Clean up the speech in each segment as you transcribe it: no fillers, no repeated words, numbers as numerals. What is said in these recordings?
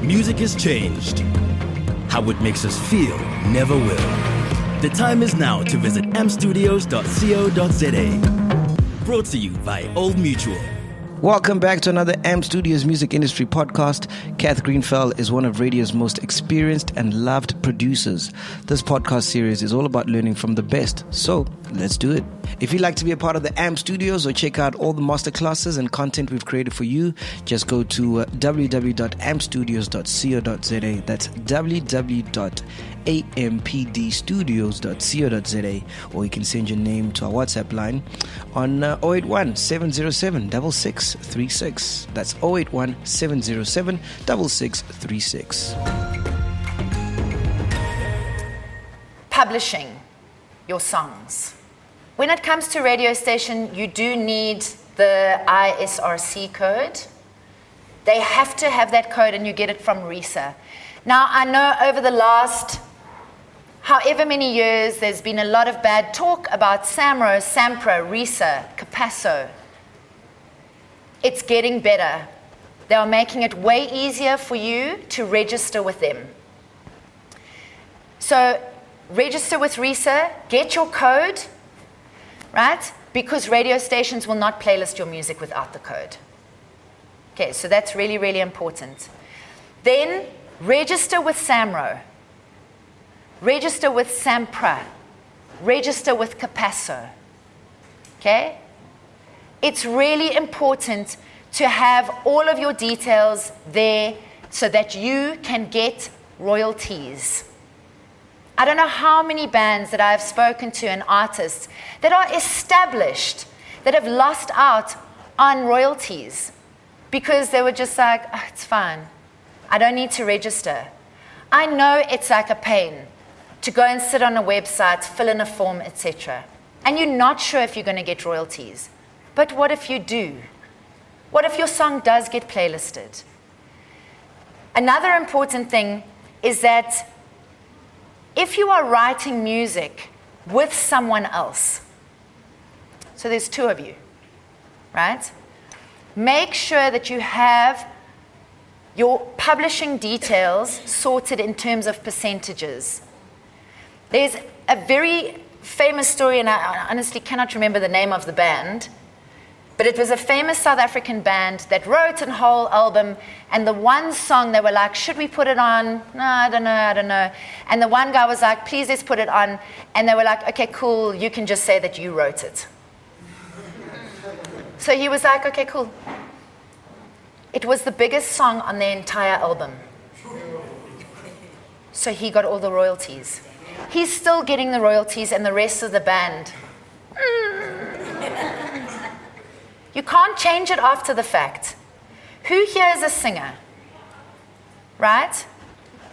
Music has changed. How it makes us feel never will. The time is now to visit amstudios.co.za. Brought to you by Old Mutual. Welcome back to another AM Studios Music Industry podcast. Catherine Grenfell is one of radio's most experienced and loved producers. This podcast series is all about learning from the best. So, let's do it. If you'd like to be a part of the AM Studios or check out all the masterclasses and content we've created for you, just go to www.amstudios.co.za. That's www.ampdstudios.co.za, or you can send your name to our WhatsApp line on 081 707 6636. That's 081 707 6636. Publishing your songs. When it comes to radio station, you do need the ISRC code. They have to have that code, and you get it from RISA. Now, I know over the last however many years, there's been a lot of bad talk about SAMRO, SAMPRA, RISA, CAPASO. It's getting better. They are making it way easier for you to register with them. So, register with RISA, get your code, right? Because radio stations will not playlist your music without the code. Okay, so that's really, really important. Then, register with SAMRO. Register with SAMPRA. Register with CAPASO. Okay? It's really important to have all of your details there so that you can get royalties. I don't know how many bands that I've spoken to and artists that are established that have lost out on royalties because they were just like, oh, it's fine. I don't need to register. I know it's like a pain to go and sit on a website, fill in a form, etc. And you're not sure if you're going to get royalties. But what if you do? What if your song does get playlisted? Another important thing is that if you are writing music with someone else, so there's two of you, right? Make sure that you have your publishing details sorted in terms of percentages. There's a very famous story, and I honestly cannot remember the name of the band, but it was a famous South African band that wrote a whole album, and the one song they were like, should we put it on? No, I don't know. And the one guy was like, please, let's put it on. And they were like, okay, cool, you can just say that you wrote it. So he was like, okay, cool. It was the biggest song on their entire album. So he got all the royalties. He's still getting the royalties, and the rest of the band. You can't change it after the fact. Who here is a singer? Right?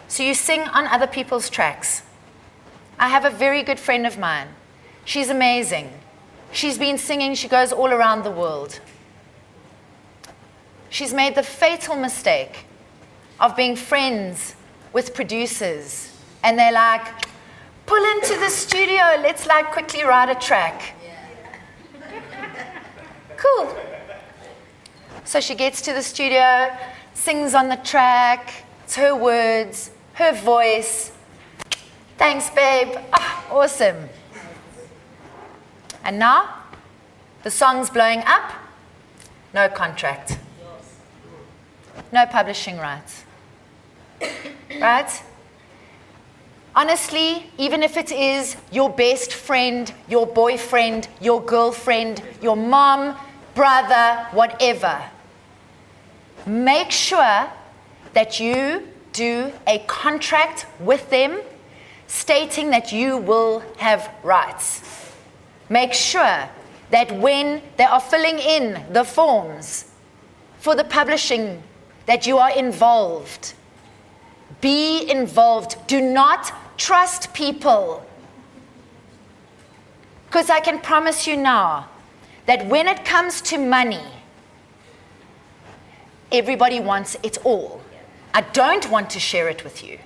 So you sing on other people's tracks. I have a very good friend of mine. She's amazing. She's been singing, she goes all around the world. She's made the fatal mistake of being friends with producers. And they're like, pull into the studio, let's like quickly write a track. Cool. So she gets to the studio, sings on the track, it's her words, her voice. Thanks, babe. Oh, awesome. And now, the song's blowing up, no contract. No publishing rights. Right? Honestly, even if it is your best friend, your boyfriend, your girlfriend, your mom, brother, whatever, make sure that you do a contract with them stating that you will have rights. Make sure that when they are filling in the forms for the publishing, that you are involved. Be involved. Do not trust people. Because I can promise you now that when it comes to money, everybody wants it all. I don't want to share it with you.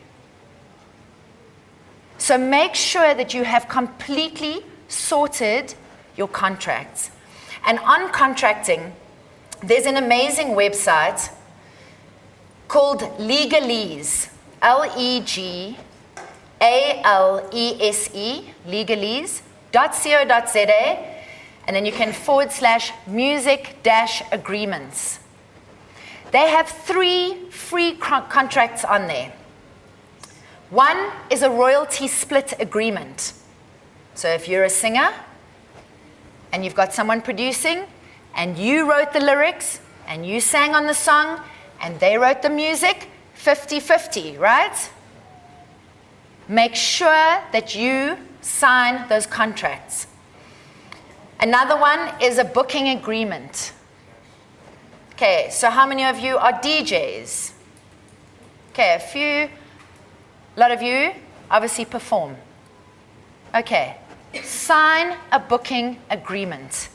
So make sure that you have completely sorted your contracts. And on contracting, there's an amazing website called legalese, Legalese, legalese.co.za, and then you can /music-agreements. They have 3 free contracts on there. One is a royalty split agreement. So if you're a singer and you've got someone producing and you wrote the lyrics and you sang on the song and they wrote the music, 50-50, right? Make sure that you sign those contracts. Another one is a booking agreement. Okay, so how many of you are DJs? Okay, a lot of you obviously perform. Okay, sign a booking agreement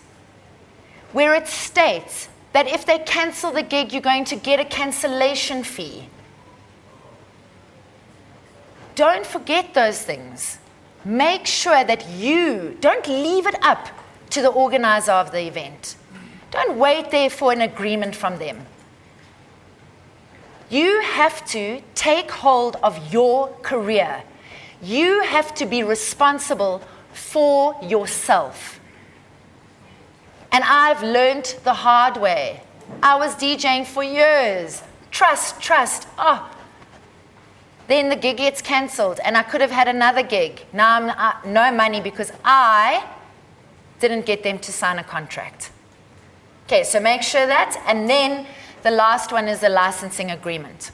where it states that if they cancel the gig, you're going to get a cancellation fee. Don't forget those things. Make sure that you don't leave it up to the organizer of the event. Don't wait there for an agreement from them. You have to take hold of your career. You have to be responsible for yourself. And I've learned the hard way. I was DJing for years. Trust. Oh. Then the gig gets cancelled and I could have had another gig. Now I'm no money because I didn't get them to sign a contract. Okay, so make sure that. And then the last one is the licensing agreement.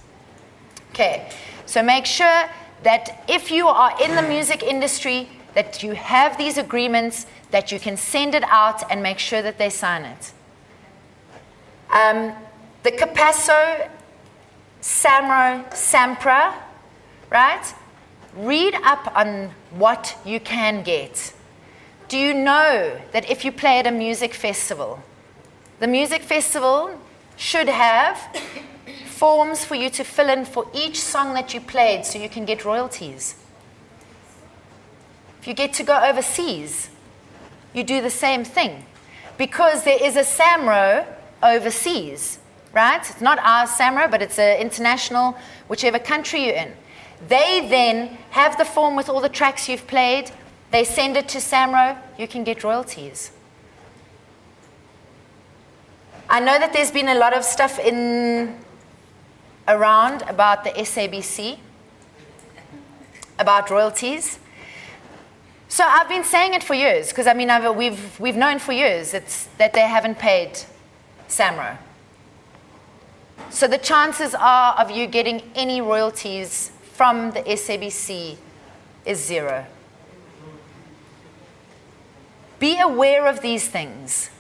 Okay, so make sure that if you are in the music industry, that you have these agreements, that you can send it out and make sure that they sign it. The Capasso, Samro, Sampra, right? Read up on what you can get. Do you know that if you play at a music festival, the music festival should have forms for you to fill in for each song that you played so you can get royalties? If you get to go overseas, you do the same thing. Because there is a Samro overseas, right? It's not our Samro, but it's an international, whichever country you're in. They then have the form with all the tracks you've played. They send it to Samro, you can get royalties. I know that there's been a lot of stuff around about the SABC, about royalties. So I've been saying it for years, because I mean we've known for years that they haven't paid Samro. So the chances are of you getting any royalties from the SABC is 0. Be aware of these things.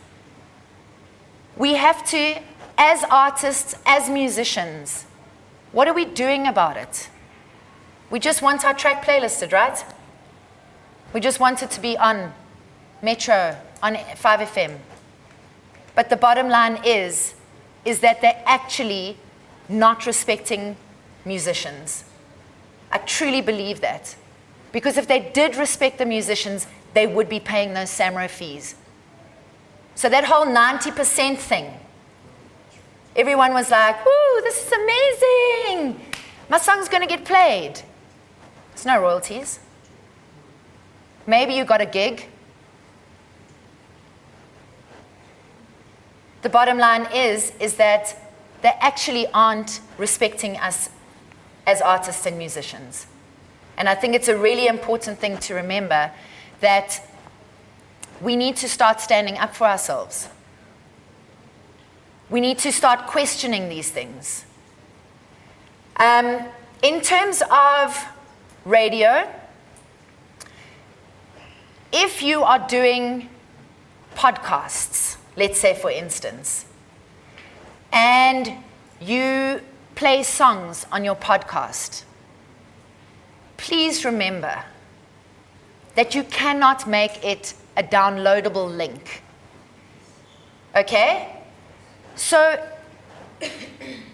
We have to, as artists, as musicians, what are we doing about it? We just want our track playlisted, right? We just want it to be on Metro, on 5FM. But the bottom line is that they're actually not respecting musicians. I truly believe that. Because if they did respect the musicians, they would be paying those Samro fees. So that whole 90% thing, everyone was like, woo, this is amazing. My song's going to get played. There's no royalties. Maybe you got a gig. The bottom line is that they actually aren't respecting us as artists and musicians. And I think it's a really important thing to remember that we need to start standing up for ourselves. We need to start questioning these things. In terms of radio, if you are doing podcasts, let's say for instance, and you play songs on your podcast, please remember that you cannot make it a downloadable link. Okay? So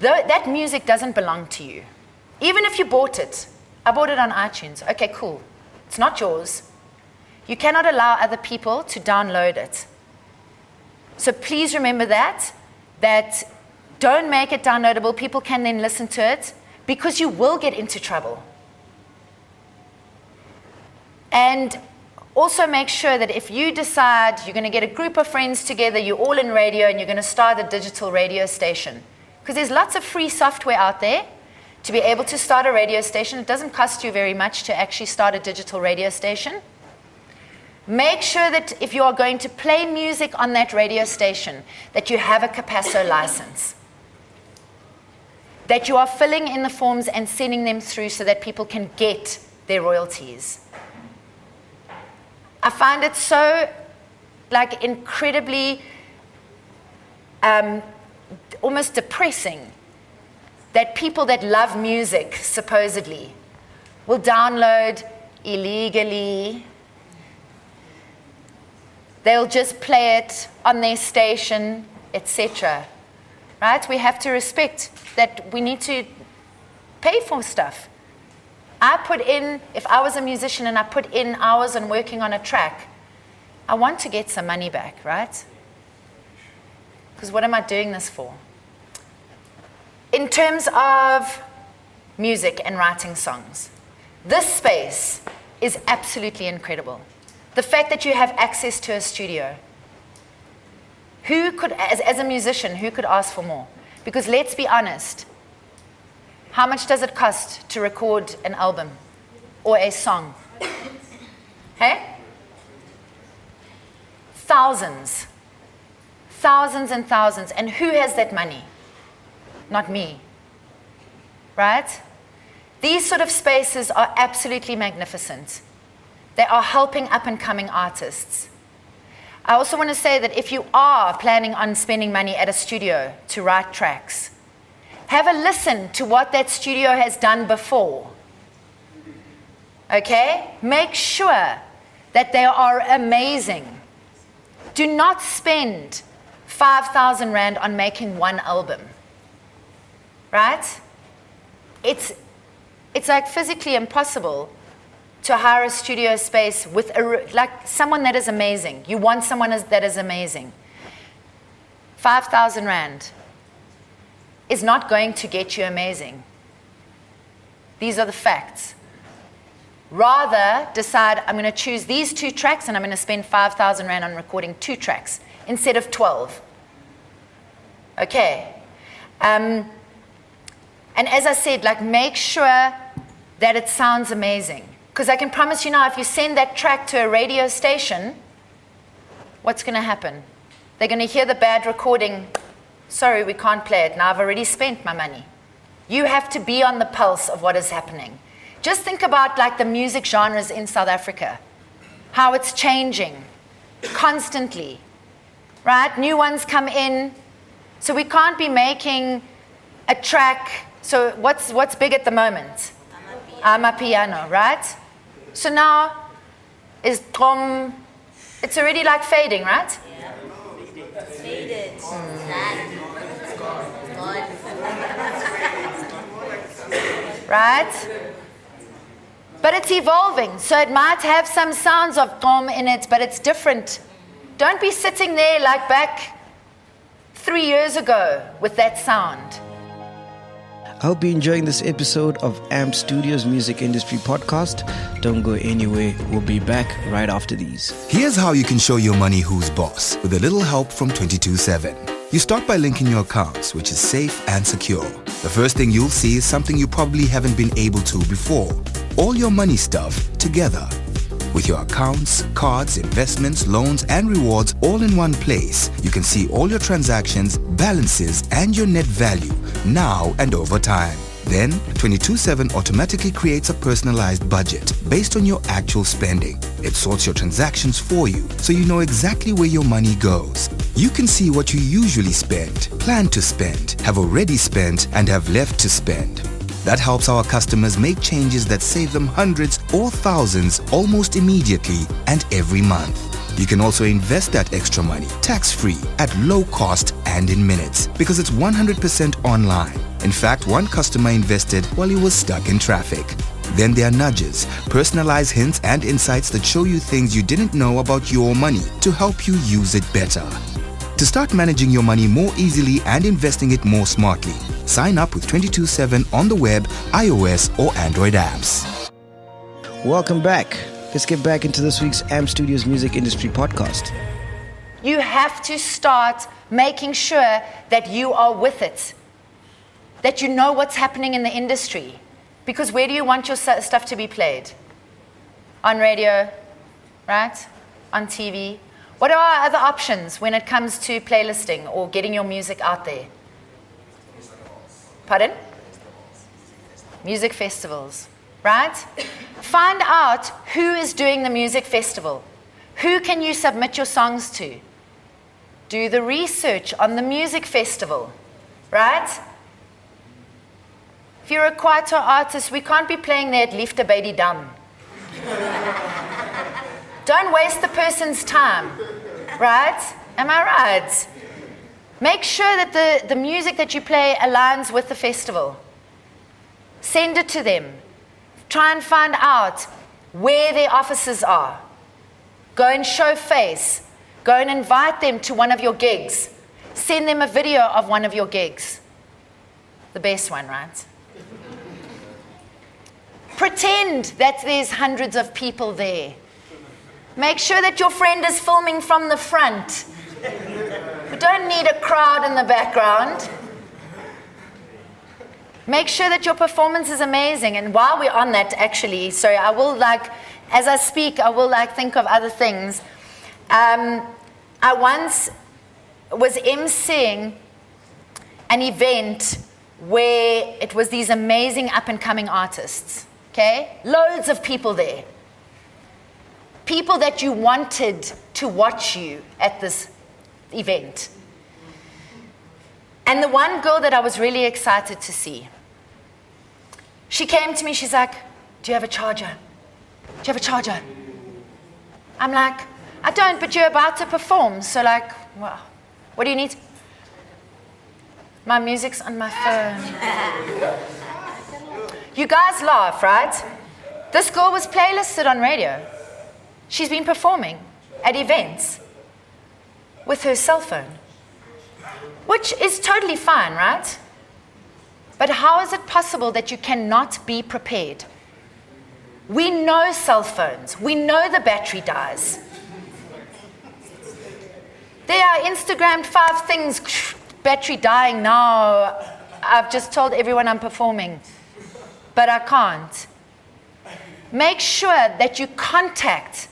that music doesn't belong to you. Even if you bought it. I bought it on iTunes. Okay, cool. It's not yours. You cannot allow other people to download it. So please remember that Don't make it downloadable. People can then listen to it because you will get into trouble. And also make sure that if you decide you're going to get a group of friends together, you're all in radio and you're going to start a digital radio station. Because there's lots of free software out there to be able to start a radio station. It doesn't cost you very much to actually start a digital radio station. Make sure that if you are going to play music on that radio station, that you have a Capasso license. That you are filling in the forms and sending them through so that people can get their royalties. I find it so incredibly almost depressing that people that love music, supposedly, will download illegally. They'll just play it on their station, etc. Right? We have to respect that we need to pay for stuff. If I was a musician and I put in hours on working on a track, I want to get some money back, right? Because what am I doing this for? In terms of music and writing songs, this space is absolutely incredible. The fact that you have access to a studio. Who could, as a musician, who could ask for more? Because let's be honest, how much does it cost to record an album or a song? Hey? Thousands. Thousands and thousands. And who has that money? Not me. Right? These sort of spaces are absolutely magnificent. They are helping up and coming artists. I also want to say that if you are planning on spending money at a studio to write tracks, have a listen to what that studio has done before. Okay? Make sure that they are amazing. Do not spend 5,000 Rand on making one album. Right? It's like physically impossible to hire a studio space with someone that is amazing. You want someone that is amazing. 5,000 Rand is not going to get you amazing. These are the facts. Rather, decide, I'm going to choose these 2 tracks and I'm going to spend 5,000 Rand on recording 2 tracks instead of 12. Okay. And as I said, make sure that it sounds amazing. Because I can promise you now, if you send that track to a radio station, what's going to happen? They're going to hear the bad recording. Sorry, we can't play it. Now I've already spent my money. You have to be on the pulse of what is happening. Just think about the music genres in South Africa, how it's changing constantly, right? New ones come in. So we can't be making a track. So what's big at the moment? Amapiano, right? So now is drum, it's already fading, right? Yeah. Faded. Right? But it's evolving, so it might have some sounds of drum in it, but it's different. Don't be sitting there back 3 years ago with that sound. I hope you're enjoying this episode of AMP Studios Music Industry Podcast. Don't go anywhere. We'll be back right after these. Here's how you can show your money who's boss with a little help from 227. You start by linking your accounts, which is safe and secure. The first thing you'll see is something you probably haven't been able to before. All your money stuff together. With your accounts, cards, investments, loans, and rewards all in one place, you can see all your transactions, balances, and your net value now and over time. Then, 227 automatically creates a personalized budget based on your actual spending. It sorts your transactions for you, so you know exactly where your money goes. You can see what you usually spend, plan to spend, have already spent, and have left to spend. That helps our customers make changes that save them hundreds or thousands almost immediately and every month. You can also invest that extra money tax-free at low cost and in minutes because it's 100% online. In fact, one customer invested while he was stuck in traffic. Then there are nudges, personalized hints and insights that show you things you didn't know about your money to help you use it better. To start managing your money more easily and investing it more smartly, sign up with 227 on the web, iOS or Android apps. Welcome back. Let's get back into this week's AM Studios Music Industry Podcast. You have to start making sure that you are with it, that you know what's happening in the industry. Because where do you want your stuff to be played? On radio, right? On TV. What are our other options when it comes to playlisting or getting your music out there? Pardon? Music festivals, right? Find out who is doing the music festival. Who can you submit your songs to? Do the research on the music festival, right? If you're a kwaito artist, we can't be playing there at Liefde by die Dam. Don't waste the person's time, right? Am I right? Make sure that the music that you play aligns with the festival. Send it to them. Try and find out where their offices are. Go and show face. Go and invite them to one of your gigs. Send them a video of one of your gigs. The best one, right? Pretend that there's hundreds of people there. Make sure that your friend is filming from the front. We don't need a crowd in the background. Make sure that your performance is amazing. And while we're on that, actually, sorry, I will as I speak, I will think of other things. I once was emceeing an event where it was these amazing up-and-coming artists, okay? Loads of people there. People that you wanted to watch you at this event. And the one girl that I was really excited to see, she came to me, she's like, do you have a charger? Do you have a charger? I'm like, I don't, but you're about to perform. So well, what do you need? My music's on my phone. You guys laugh, right? This girl was playlisted on radio. She's been performing at events with her cell phone, which is totally fine, right? But how is it possible that you cannot be prepared? We know cell phones. We know the battery dies. There are Instagrammed 5 things, battery dying now. I've just told everyone I'm performing, but I can't. Make sure that you contact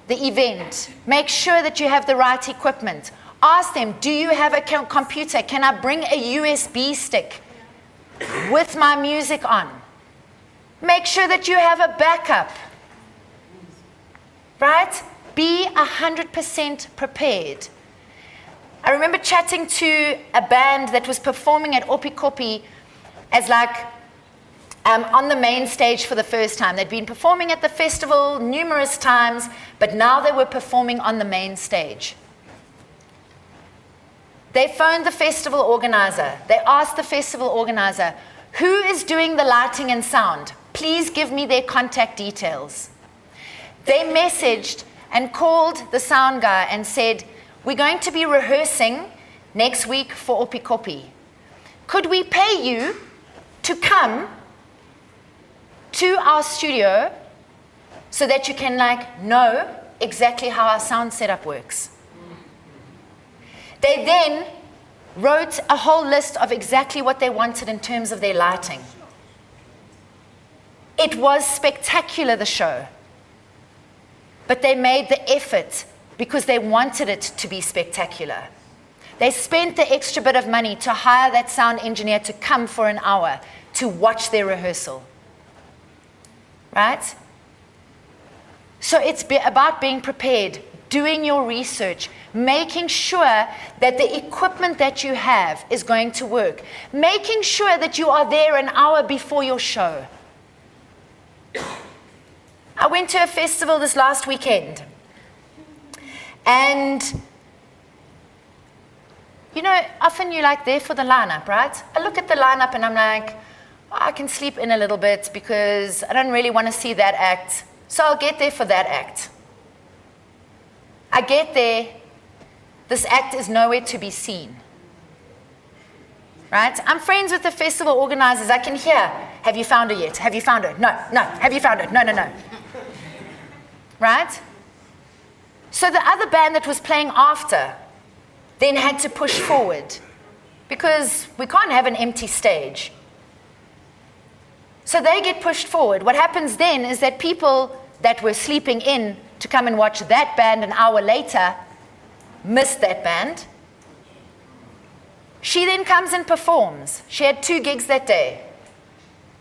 the event. Make sure that you have the right equipment. Ask them, do you have a computer? Can I bring a USB stick with my music on? Make sure that you have a backup. Right? Be 100% prepared. I remember chatting to a band that was performing at Opikopi as on the main stage for the first time. They'd been performing at the festival numerous times, but now they were performing on the main stage. They phoned the festival organizer. They asked the festival organizer, who is doing the lighting and sound? Please give me their contact details. They messaged and called the sound guy and said, we're going to be rehearsing next week for Opikopi. Could we pay you to come to our studio so that you can know exactly how our sound setup works? They then wrote a whole list of exactly what they wanted in terms of their lighting. It was spectacular, the show. But they made the effort because they wanted it to be spectacular. They spent the extra bit of money to hire that sound engineer to come for an hour to watch their rehearsal. Right? So it's about being prepared, doing your research, making sure that the equipment that you have is going to work, making sure that you are there an hour before your show. I went to a festival this last weekend, and often you're there for the lineup, right? I look at the lineup and I'm like, I can sleep in a little bit because I don't really want to see that act. So I'll get there for that act. I get there, This act is nowhere to be seen. Right? I'm friends with the festival organizers. I can hear, have you found her yet? Have you found her? No, no. Have you found her? No, no, no. Right? So the other band that was playing after then had to push forward because we can't have an empty stage. So they get pushed forward. What happens then is that people that were sleeping in to come and watch that band an hour later missed that band. She then comes and performs. She had 2 gigs that day.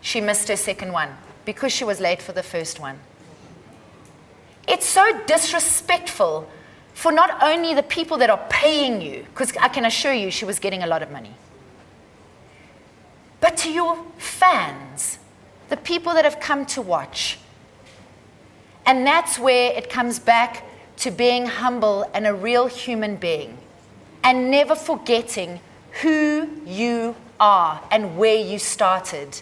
She missed her second one because she was late for the first one. It's so disrespectful for not only the people that are paying you, because I can assure you she was getting a lot of money, but to your fans, the people that have come to watch. And that's where it comes back to being humble and a real human being and never forgetting who you are and where you started.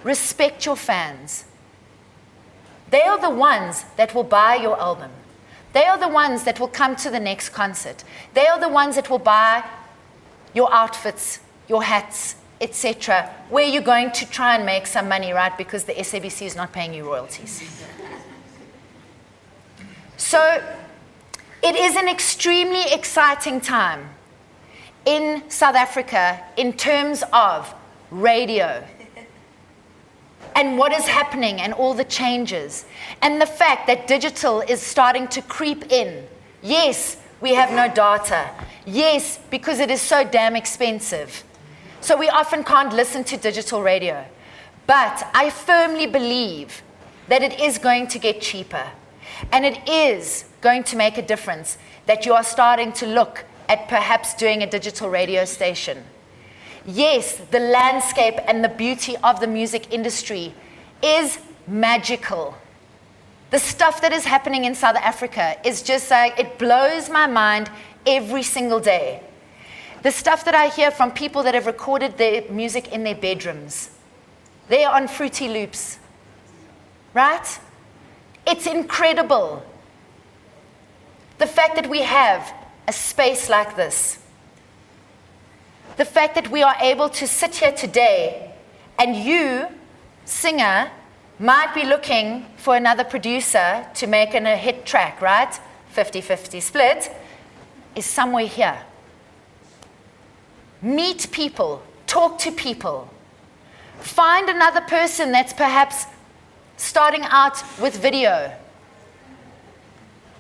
Respect your fans. They are the ones that will buy your album. They are the ones that will come to the next concert. They are the ones that will buy your outfits, your hats, etc., where you're going to try and make some money, right? Because the SABC is not paying you royalties. So it is an extremely exciting time in South Africa in terms of radio and what is happening and all the changes and the fact that digital is starting to creep in. Yes, we have no data. Yes, because it is so damn expensive. So we often can't listen to digital radio. But I firmly believe that it is going to get cheaper. And it is going to make a difference that you are starting to look at perhaps doing a digital radio station. Yes, the landscape and the beauty of the music industry is magical. The stuff that is happening in South Africa is just like, it blows my mind every single day. The stuff that I hear from people that have recorded their music in their bedrooms. They are on Fruity Loops, right? It's incredible. The fact that we have a space like this. The fact that we are able to sit here today and you, singer, might be looking for another producer to make a hit track, right? 50-50 split, is somewhere here. Meet people, talk to people. Find another person that's perhaps starting out with video,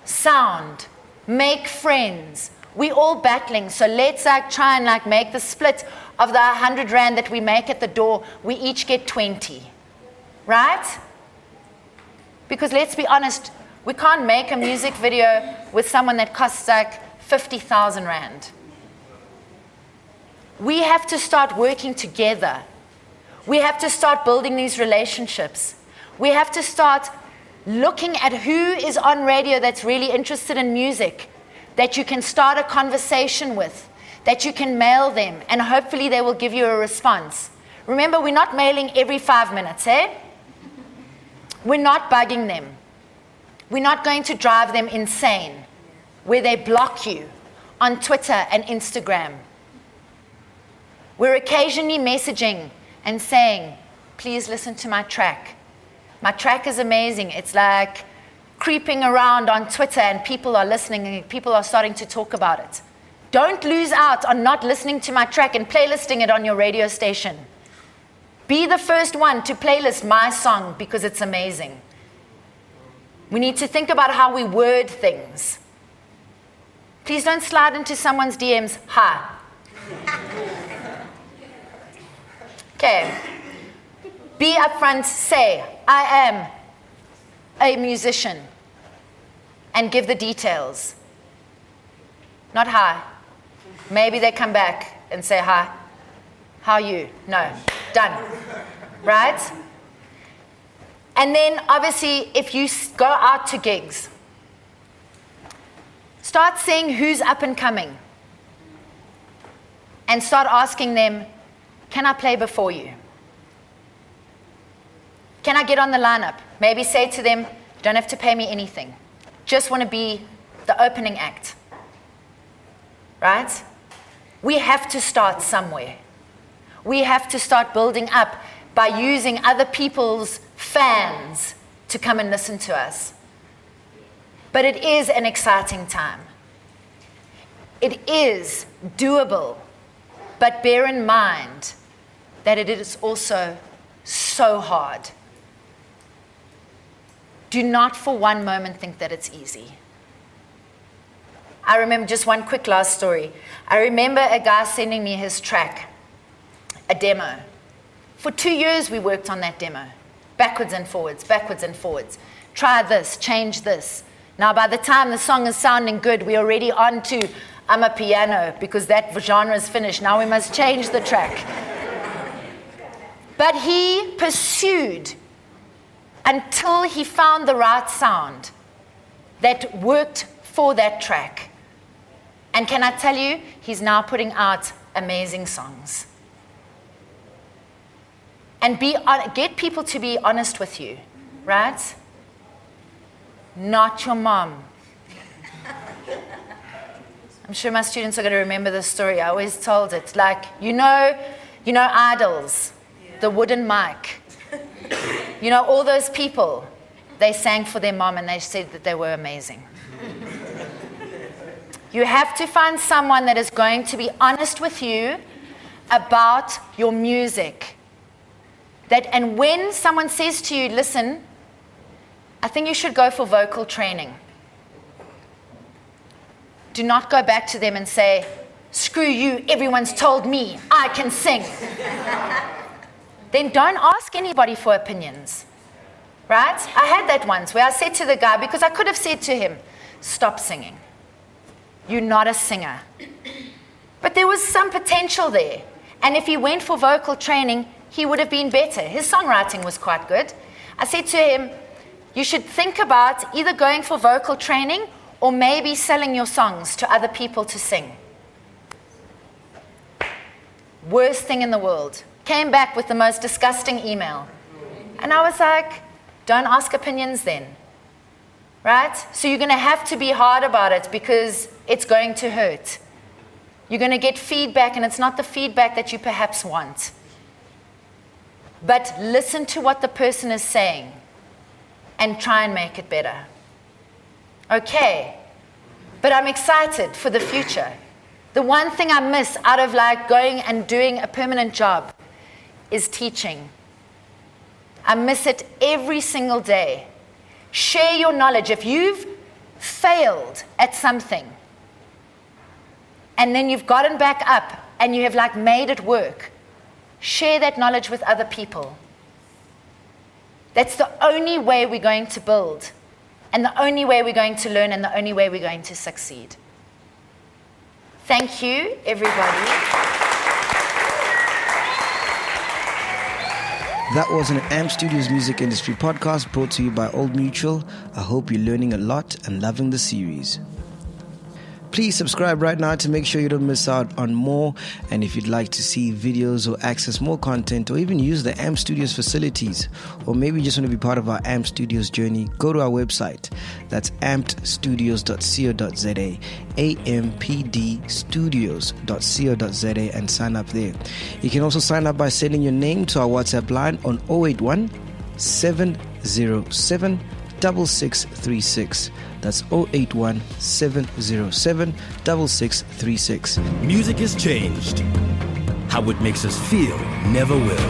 sound, make friends. We all battling, so let's try and make the split of the 100 rand that we make at the door. We each get 20, right? Because let's be honest, we can't make a music video with someone that costs 50,000 rand. We have to start working together. We have to start building these relationships. We have to start looking at who is on radio that's really interested in music, that you can start a conversation with, that you can mail them, and hopefully they will give you a response. Remember, we're not mailing every 5 minutes, eh? We're not bugging them. We're not going to drive them insane, where they block you on Twitter and Instagram. We're occasionally messaging and saying, please listen to my track. My track is amazing. It's like creeping around on Twitter and people are listening and people are starting to talk about it. Don't lose out on not listening to my track and playlisting it on your radio station. Be the first one to playlist my song because it's amazing. We need to think about how we word things. Please don't slide into someone's DMs, hi. Okay. Be upfront, say, I am a musician, and give the details. Not hi. Maybe they come back and say hi. How are you? No. Done. Right? And then obviously if you go out to gigs, start seeing who's up and coming. And start asking them, can I play before you? Can I get on the lineup? Maybe say to them, you don't have to pay me anything. Just want to be the opening act. right? We have to start somewhere. We have to start building up by using other people's fans to come and listen to us. But it is an exciting time. It is doable, but bear in mind that it is also so hard. Do not for one moment think that it's easy. I remember just one quick last story. I remember a guy sending me his track, a demo. For 2 years we worked on that demo, backwards and forwards, backwards and forwards. Try this, change this. Now by the time the song is sounding good, we're already on to I'm a piano because that genre is finished. Now we must change the track. But he pursued until he found the right sound that worked for that track. And can I tell you, he's now putting out amazing songs. And get people to be honest with you, right? Not your mom. I'm sure my students are going to remember this story. I always told it. Like, you know Idols, the wooden mic. You know, all those people, they sang for their mom and they said that they were amazing. You have to find someone that is going to be honest with you about your music. And when someone says to you, listen, I think you should go for vocal training. Do not go back to them and say, screw you, everyone's told me I can sing. Then don't ask anybody for opinions, right? I had that once where I said to the guy, because I could have said to him, stop singing. You're not a singer. But there was some potential there. And if he went for vocal training, he would have been better. His songwriting was quite good. I said to him, you should think about either going for vocal training or maybe selling your songs to other people to sing. Worst thing in the world. Came back with the most disgusting email. And I was like, don't ask opinions then. Right? So you're going to have to be hard about it because it's going to hurt. You're going to get feedback and it's not the feedback that you perhaps want. But listen to what the person is saying and try and make it better. Okay, but I'm excited for the future. The one thing I miss out of like going and doing a permanent job is teaching. I miss it every single day. Share your knowledge. If you've failed at something and then you've gotten back up and you have like made it work, share that knowledge with other people. That's the only way we're going to build, and the only way we're going to learn, and the only way we're going to succeed. Thank you, everybody. That was an AMP Studios Music Industry podcast brought to you by Old Mutual. I hope you're learning a lot and loving the series. Please subscribe right now to make sure you don't miss out on more. And if you'd like to see videos or access more content or even use the AMP Studios facilities, or maybe you just want to be part of our AMP Studios journey, go to our website. That's ampedstudios.co.za, ampdstudios.co.za, and sign up there. You can also sign up by sending your name to our WhatsApp line on 081 707 6636. That's 081 707 6636. Music has changed. How it makes us feel never will.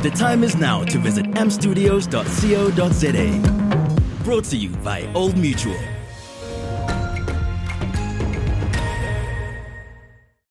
The time is now to visit ampstudios.co.za. Brought to you by Old Mutual.